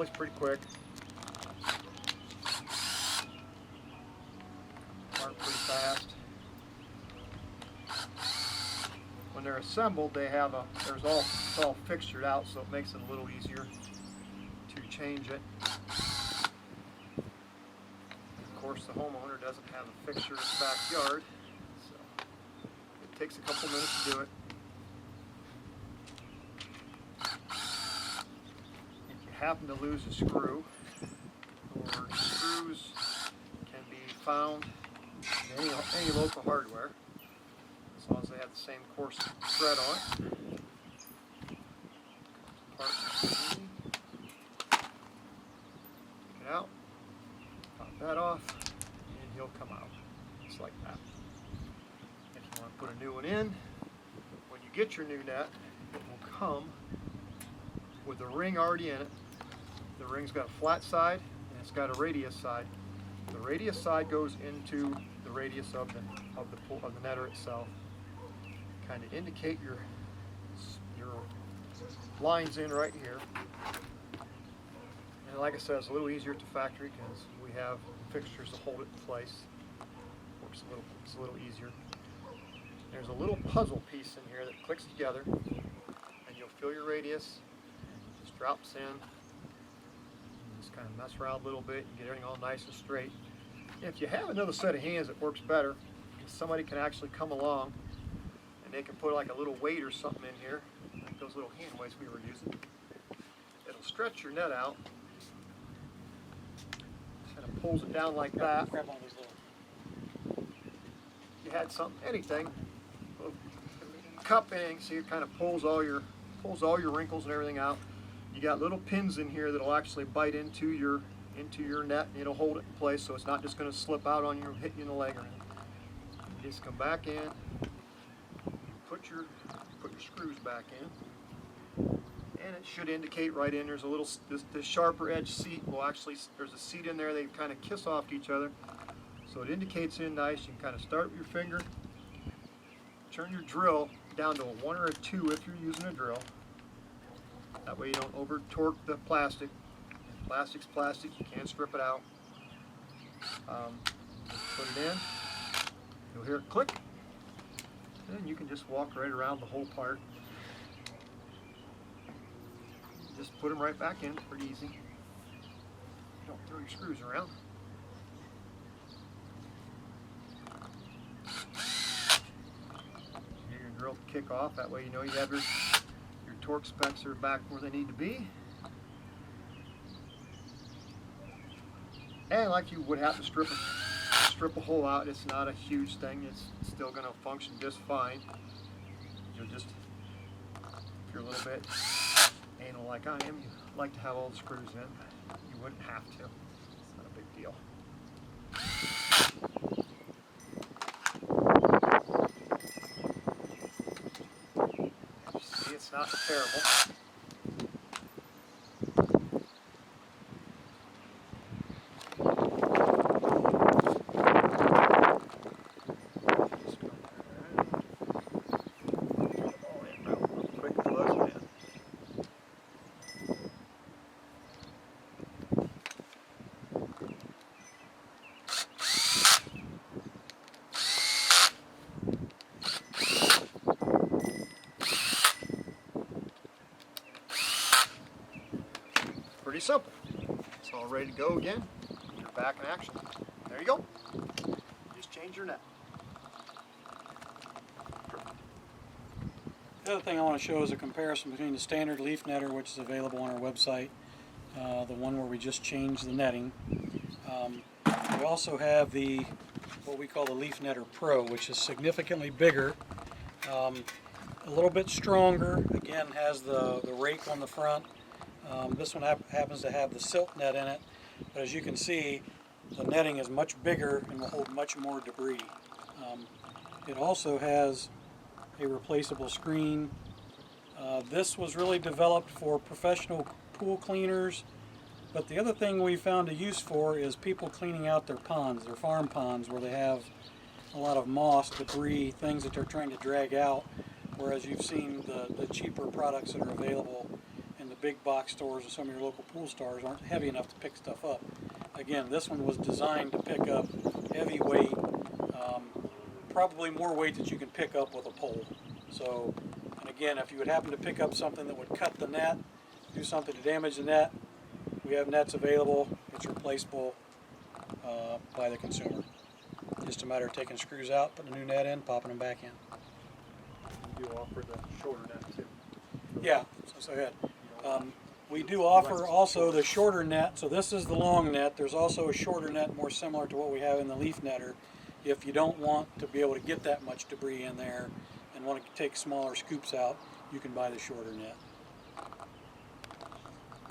It's pretty quick. Mark pretty fast. When they're assembled, they have it's all fixtured out, so it makes it a little easier to change it. Of course, the homeowner doesn't have a fixture in his backyard, so it takes a couple minutes to do it. If you happen to lose a screw, or screws can be found in any local hardware, as long as they have the same coarse thread on it. Part easy. Take it out, pop that off, and he'll come out just like that. If you want to put a new one in, when you get your new net, it will come with the ring already in it. The ring's got a flat side and it's got a radius side. The radius side goes into the radius of the netter itself. Kind of indicate your lines in right here. And like I said, it's a little easier at the factory because we have fixtures to hold it in place. It's a little easier. There's a little puzzle piece in here that clicks together, and you'll feel your radius. It just drops in. Just kind of mess around a little bit and get everything all nice and straight. If you have another set of hands, it works better. Somebody can actually come along and they can put like a little weight or something in here, like those little hand weights we were using. It'll stretch your net out. Kind of pulls it down like that. Grab one of those little. You had something, anything, cupping, so it kind of pulls all your wrinkles and everything out. You got little pins in here that'll actually bite into your net, and it'll hold it in place, so it's not just going to slip out on you and hit you in the leg or anything. You just come back in, put your screws back in, and it should indicate right in. There's a little this sharper edge seat will actually, there's a seat in there. They kind of kiss off to each other, so it indicates in nice. You can kind of start with your finger, turn your drill down to a 1 or a 2 if you're using a drill. That way you don't over torque the plastic. If plastic's plastic, you can't strip it out. Put it in, you'll hear it click, and then you can just walk right around the whole part. Just put them right back in, it's pretty easy. Don't throw your screws around. Hear your drill kick off, that way you know you have your torque specs are back where they need to be. And like you would have to strip a hole out, it's not a huge thing. It's still going to function just fine. You'll just, if you're a little bit anal like I am, you like to have all the screws in. You wouldn't have to. It's not a big deal. See, it's not terrible. Pretty simple. It's all ready to go again. You're back in action. There you go. Just change your net. The other thing I want to show is a comparison between the standard leaf netter, which is available on our website, the one where we just changed the netting. We also have what we call the Leaf Netter Pro, which is significantly bigger, a little bit stronger. Again, has the rake on the front. This one happens to have the silk net in it, but as you can see, the netting is much bigger and will hold much more debris. It also has a replaceable screen. This was really developed for professional pool cleaners, but the other thing we found a use for is people cleaning out their ponds, their farm ponds, where they have a lot of moss, debris, things that they're trying to drag out, whereas you've seen the cheaper products that are available in the big box stores or some of your local pool stores aren't heavy enough to pick stuff up. Again, this one was designed to pick up heavy weight, probably more weight that you can pick up with a pole. So, and again, if you would happen to pick up something that would cut the net, do something to damage the net, we have nets available. It's replaceable by the consumer. Just a matter of taking screws out, putting a new net in, popping them back in. You do offer the shorter net too. Yeah, so go ahead. We do offer also the shorter net. So this is the long net. There's also a shorter net more similar to what we have in the leaf netter. If you don't want to be able to get that much debris in there and want to take smaller scoops out, you can buy the shorter net.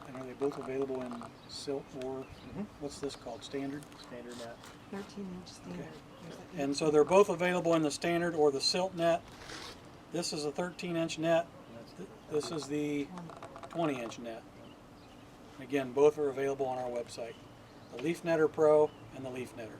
And are they both available in silt or what's this called? Standard? Standard net. 13-inch standard. Okay. And so they're both available in the standard or the silt net. This is a 13-inch net. This is the 20-inch net. Again, both are available on our website. The Leaf Netter Pro and the Leaf Netter.